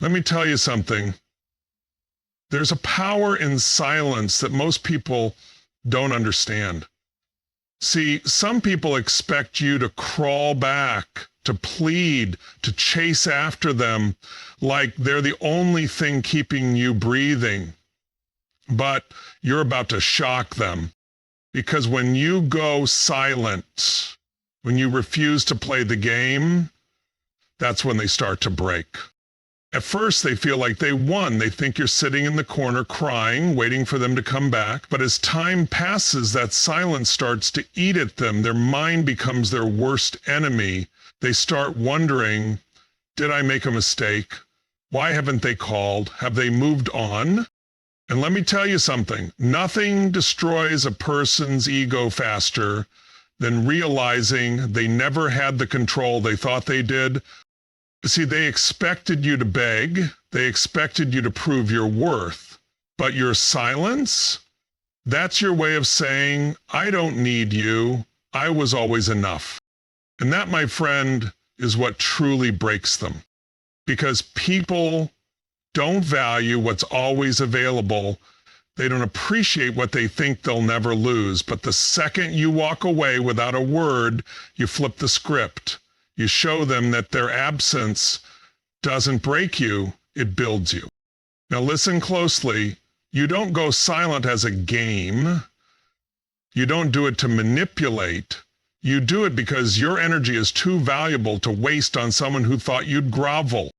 Let me tell you something. There's a power in silence that most people don't understand. See, some people expect you to crawl back, to plead, to chase after them like they're the only thing keeping you breathing. But you're about to shock them. Because when you go silent, when you refuse to play the game, that's when they start to break. At first, they feel like they won. They think you're sitting in the corner crying, waiting for them to come back. But as time passes, that silence starts to eat at them. Their mind becomes their worst enemy. They start wondering, did I make a mistake? Why haven't they called? Have they moved on? And let me tell you something. Nothing destroys a person's ego faster than realizing they never had the control they thought they did. See, they expected you to beg. They expected you to prove your worth. But your silence, that's your way of saying, I don't need you. I was always enough. And that, my friend, is what truly breaks them. Because people don't value what's always available. They don't appreciate what they think they'll never lose. But the second you walk away without a word, you flip the script. You show them that their absence doesn't break you, it builds you. Now listen closely. You don't go silent as a game. You don't do it to manipulate. You do it because your energy is too valuable to waste on someone who thought you'd grovel.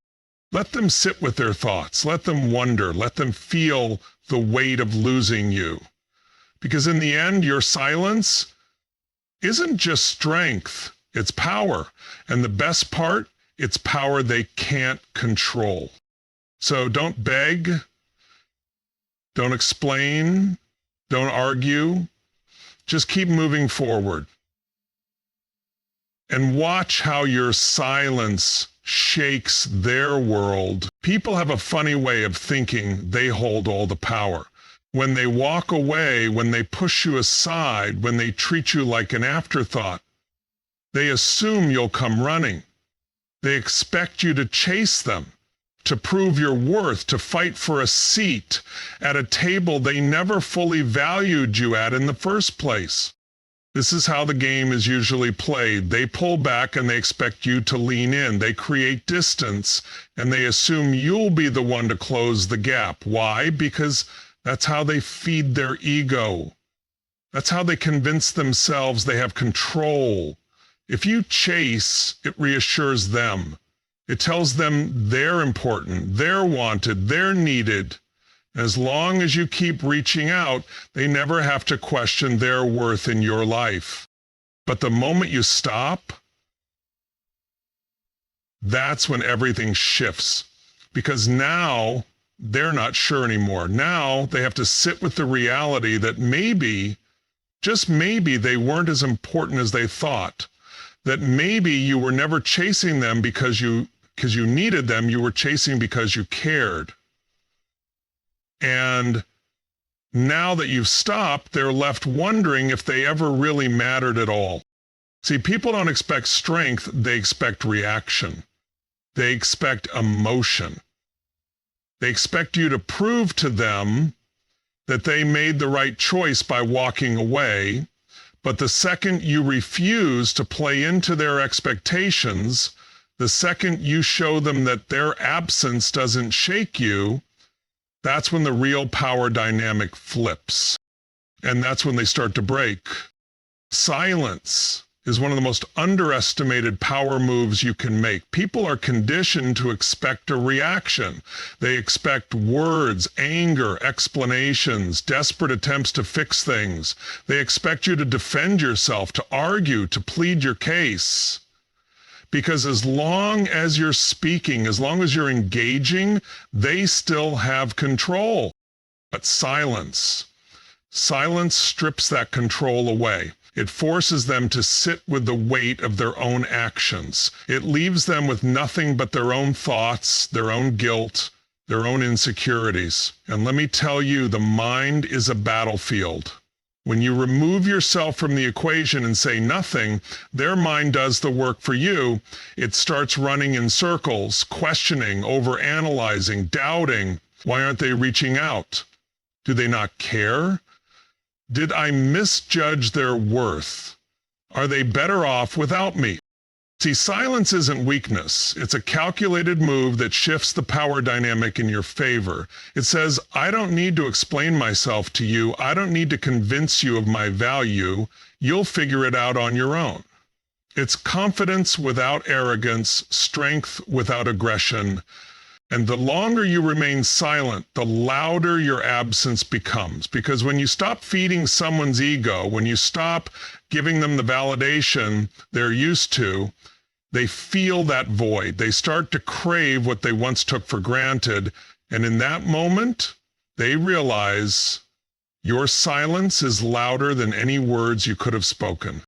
Let them sit with their thoughts. Let them wonder. Let them feel the weight of losing you. Because in the end, your silence isn't just strength. It's power. And the best part, it's power they can't control. So don't beg, don't explain, don't argue. Just keep moving forward. And watch how your silence shakes their world. People have a funny way of thinking they hold all the power. When they walk away, when they push you aside, when they treat you like an afterthought, they assume you'll come running. They expect you to chase them, to prove your worth, to fight for a seat at a table they never fully valued you at in the first place. This is how the game is usually played. They pull back and they expect you to lean in. They create distance and they assume you'll be the one to close the gap. Why? Because that's how they feed their ego. That's how they convince themselves they have control. If you chase, it reassures them. It tells them they're important, they're wanted, they're needed. As long as you keep reaching out, they never have to question their worth in your life. But the moment you stop, that's when everything shifts. Because now they're not sure anymore. Now they have to sit with the reality that maybe, just maybe, they weren't as important as they thought. That maybe you were never chasing them because you needed them, you were chasing because you cared. And now that you've stopped, they're left wondering if they ever really mattered at all. See, people don't expect strength, they expect reaction. They expect emotion. They expect you to prove to them that they made the right choice by walking away. But the second you refuse to play into their expectations, the second you show them that their absence doesn't shake you, that's when the real power dynamic flips. And that's when they start to break. Silence is one of the most underestimated power moves you can make. People are conditioned to expect a reaction. They expect words, anger, explanations, desperate attempts to fix things. They expect you to defend yourself, to argue, to plead your case. Because as long as you're speaking, as long as you're engaging, they still have control. But silence strips that control away. It forces them to sit with the weight of their own actions. It leaves them with nothing but their own thoughts, their own guilt, their own insecurities. And let me tell you, the mind is a battlefield. When you remove yourself from the equation and say nothing, their mind does the work for you. It starts running in circles, questioning, overanalyzing, doubting. Why aren't they reaching out? Do they not care? Did I misjudge their worth? Are they better off without me? See, silence isn't weakness. It's a calculated move that shifts the power dynamic in your favor. It says, I don't need to explain myself to you. I don't need to convince you of my value. You'll figure it out on your own. It's confidence without arrogance, strength without aggression. And the longer you remain silent, the louder your absence becomes. Because when you stop feeding someone's ego, when you stop giving them the validation they're used to, they feel that void. They start to crave what they once took for granted. And in that moment, they realize your silence is louder than any words you could have spoken.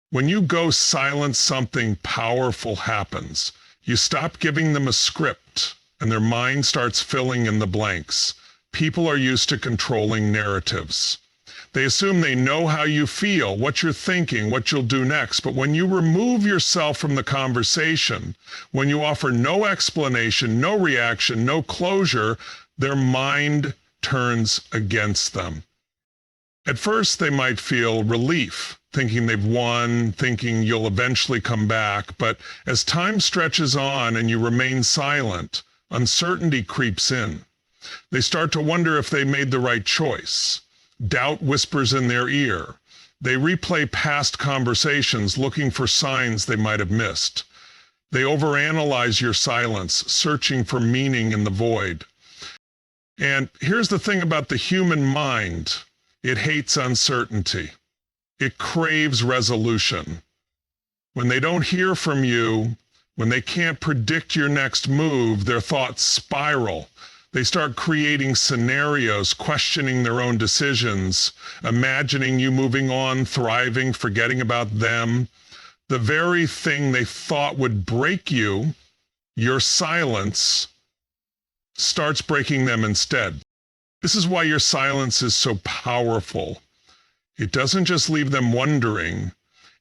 When you go silent, something powerful happens. You stop giving them a script, and their mind starts filling in the blanks. People are used to controlling narratives. They assume they know how you feel, what you're thinking, what you'll do next. But when you remove yourself from the conversation, when you offer no explanation, no reaction, no closure, their mind turns against them. At first, they might feel relief, thinking they've won, thinking you'll eventually come back. But as time stretches on and you remain silent, uncertainty creeps in. They start to wonder if they made the right choice. Doubt whispers in their ear. They replay past conversations looking for signs they might have missed. They overanalyze your silence, searching for meaning in the void. And here's the thing about the human mind. It hates uncertainty. It craves resolution. When they don't hear from you, when they can't predict your next move, their thoughts spiral. They start creating scenarios, questioning their own decisions, imagining you moving on, thriving, forgetting about them. The very thing they thought would break you, your silence, starts breaking them instead. This is why your silence is so powerful. It doesn't just leave them wondering,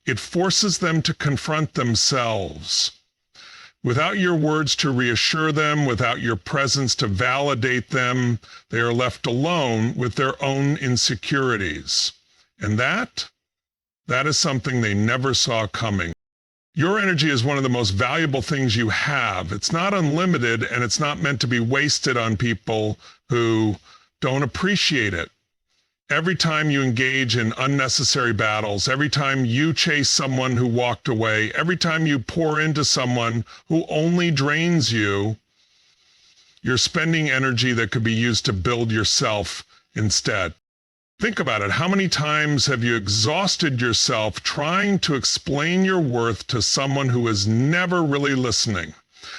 it forces them to confront themselves. Without your words to reassure them, without your presence to validate them, they are left alone with their own insecurities. And that is something they never saw coming. Your energy is one of the most valuable things you have. It's not unlimited, and it's not meant to be wasted on people who don't appreciate it. Every time you engage in unnecessary battles, every time you chase someone who walked away, every time you pour into someone who only drains you, you're spending energy that could be used to build yourself instead. Think about it. How many times have you exhausted yourself trying to explain your worth to someone who is never really listening?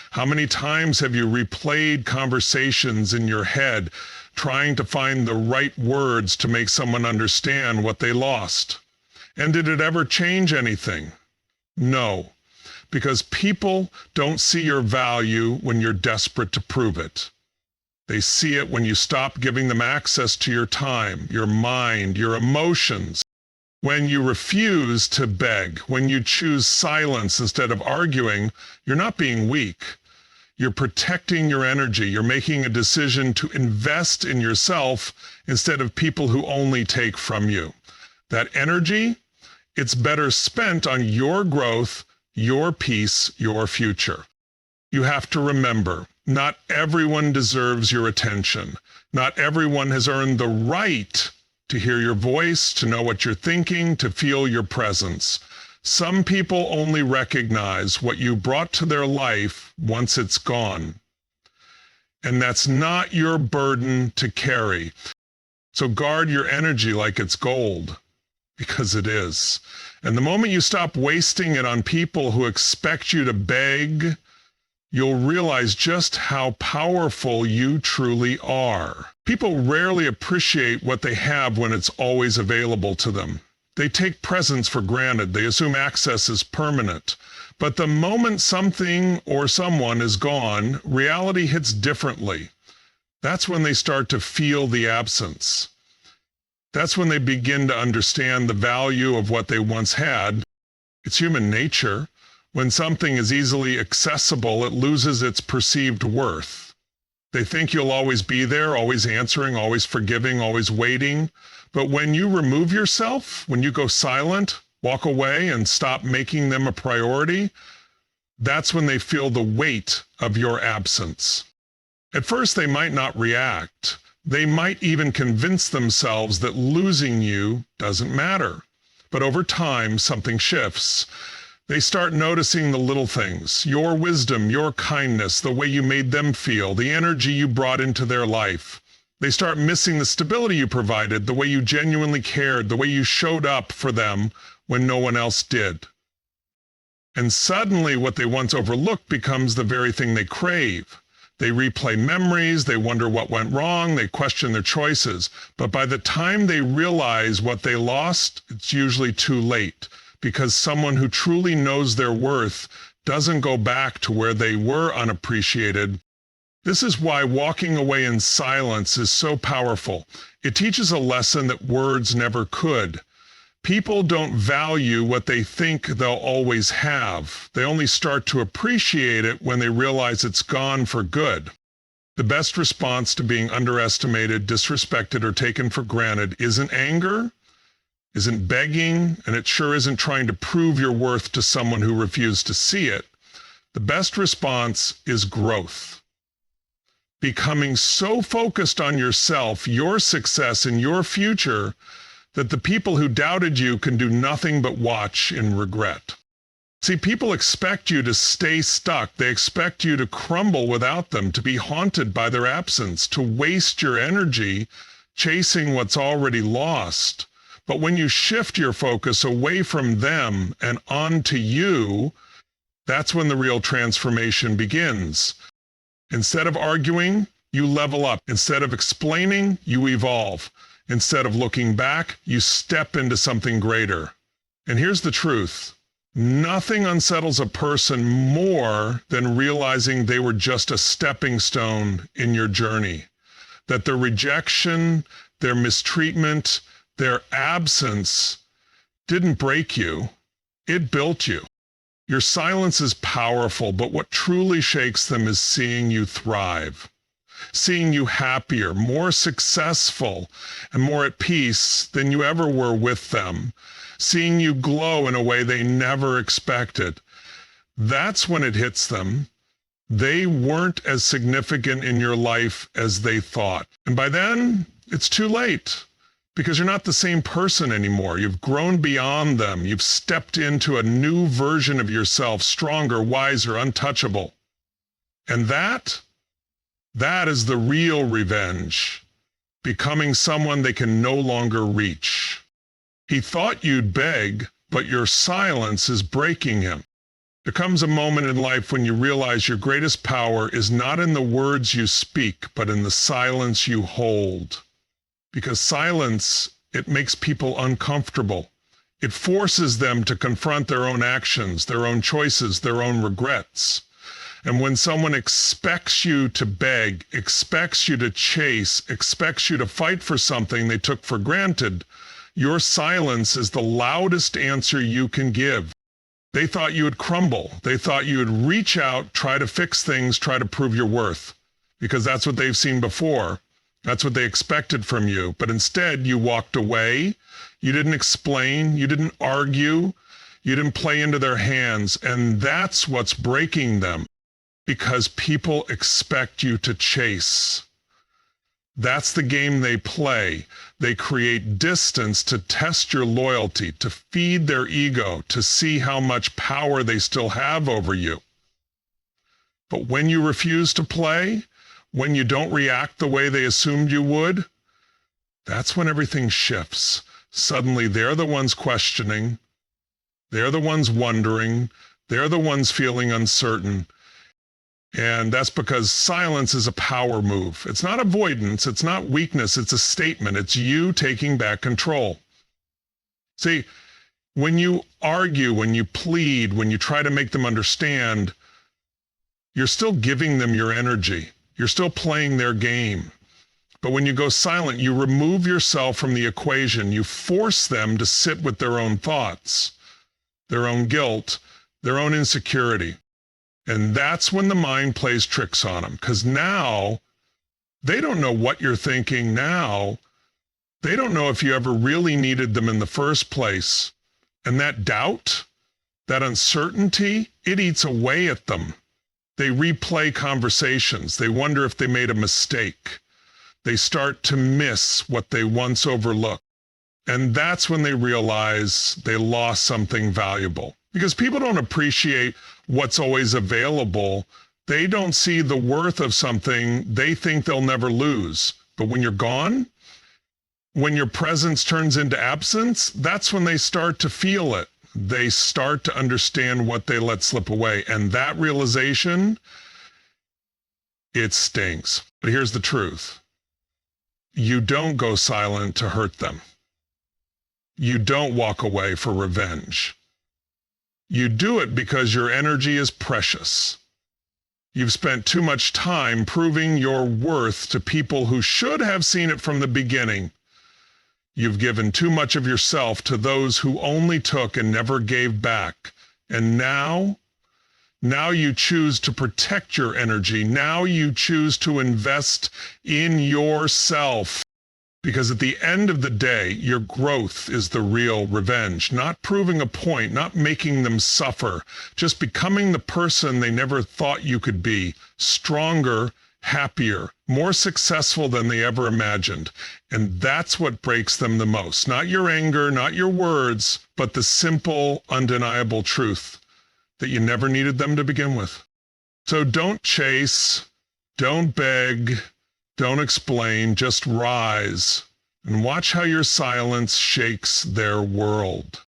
How many times have you replayed conversations in your head trying to find the right words to make someone understand what they lost? And did it ever change anything? No, because people don't see your value when you're desperate to prove it. They see it when you stop giving them access to your time, your mind, your emotions. When you refuse to beg, when you choose silence instead of arguing, you're not being weak. You're protecting your energy. You're making a decision to invest in yourself instead of people who only take from you. That energy, it's better spent on your growth, your peace, your future. You have to remember, not everyone deserves your attention. Not everyone has earned the right to hear your voice, to know what you're thinking, to feel your presence. Some people only recognize what you brought to their life once it's gone. And that's not your burden to carry. So guard your energy like it's gold, because it is. And the moment you stop wasting it on people who expect you to beg, you'll realize just how powerful you truly are. People rarely appreciate what they have when it's always available to them. They take presence for granted. They assume access is permanent. But the moment something or someone is gone, reality hits differently. That's when they start to feel the absence. That's when they begin to understand the value of what they once had. It's human nature. When something is easily accessible, it loses its perceived worth. They think you'll always be there, always answering, always forgiving, always waiting. But when you remove yourself, when you go silent, walk away and stop making them a priority, that's when they feel the weight of your absence. At first, they might not react. They might even convince themselves that losing you doesn't matter. But over time, something shifts. They start noticing the little things, your wisdom, your kindness, the way you made them feel, the energy you brought into their life. They start missing the stability you provided, the way you genuinely cared, the way you showed up for them when no one else did. And suddenly what they once overlooked becomes the very thing they crave. They replay memories, they wonder what went wrong, they question their choices. But by the time they realize what they lost, it's usually too late, because someone who truly knows their worth doesn't go back to where they were unappreciated. This is why walking away in silence is so powerful. It teaches a lesson that words never could. People don't value what they think they'll always have. They only start to appreciate it when they realize it's gone for good. The best response to being underestimated, disrespected, or taken for granted isn't anger, isn't begging, and it sure isn't trying to prove your worth to someone who refused to see it. The best response is growth. Becoming so focused on yourself, your success, and your future that the people who doubted you can do nothing but watch in regret. See, people expect you to stay stuck. They expect you to crumble without them, to be haunted by their absence, to waste your energy chasing what's already lost. But when you shift your focus away from them and onto you, that's when the real transformation begins. Instead of arguing, you level up. Instead of explaining, you evolve. Instead of looking back, you step into something greater. And here's the truth. Nothing unsettles a person more than realizing they were just a stepping stone in your journey. That their rejection, their mistreatment, their absence didn't break you. It built you. Your silence is powerful, but what truly shakes them is seeing you thrive. Seeing you happier, more successful, and more at peace than you ever were with them. Seeing you glow in a way they never expected. That's when it hits them. They weren't as significant in your life as they thought. And by then, it's too late, because you're not the same person anymore. You've grown beyond them. You've stepped into a new version of yourself, stronger, wiser, untouchable. And that is the real revenge, becoming someone they can no longer reach. He thought you'd beg, but your silence is breaking him. There comes a moment in life when you realize your greatest power is not in the words you speak, but in the silence you hold. Because silence, it makes people uncomfortable. It forces them to confront their own actions, their own choices, their own regrets. And when someone expects you to beg, expects you to chase, expects you to fight for something they took for granted, your silence is the loudest answer you can give. They thought you would crumble. They thought you would reach out, try to fix things, try to prove your worth, because that's what they've seen before. That's what they expected from you. But instead, you walked away. You didn't explain. You didn't argue. You didn't play into their hands. And that's what's breaking them. Because people expect you to chase. That's the game they play. They create distance to test your loyalty, to feed their ego, to see how much power they still have over you. But when you refuse to play, when you don't react the way they assumed you would, that's when everything shifts. Suddenly they're the ones questioning. They're the ones wondering. They're the ones feeling uncertain. And that's because silence is a power move. It's not avoidance. It's not weakness. It's a statement. It's you taking back control. See, when you argue, when you plead, when you try to make them understand, you're still giving them your energy. You're still playing their game. But when you go silent, you remove yourself from the equation. You force them to sit with their own thoughts, their own guilt, their own insecurity. And that's when the mind plays tricks on them, because now they don't know what you're thinking now. They don't know if you ever really needed them in the first place. And that doubt, that uncertainty, it eats away at them. They replay conversations. They wonder if they made a mistake. They start to miss what they once overlooked. And that's when they realize they lost something valuable. Because people don't appreciate what's always available. They don't see the worth of something they think they'll never lose. But when you're gone, when your presence turns into absence, that's when they start to feel it. They start to understand what they let slip away. And that realization, it stings. But here's the truth. You don't go silent to hurt them. You don't walk away for revenge. You do it because your energy is precious. You've spent too much time proving your worth to people who should have seen it from the beginning. You've given too much of yourself to those who only took and never gave back. And now you choose to protect your energy. Now you choose to invest in yourself. Because at the end of the day, your growth is the real revenge. Not proving a point, not making them suffer, just becoming the person they never thought you could be. Stronger, happier, more successful than they ever imagined. And that's what breaks them the most. Not your anger, not your words, but the simple, undeniable truth that you never needed them to begin with. So don't chase, don't beg, don't explain, just rise and watch how your silence shakes their world.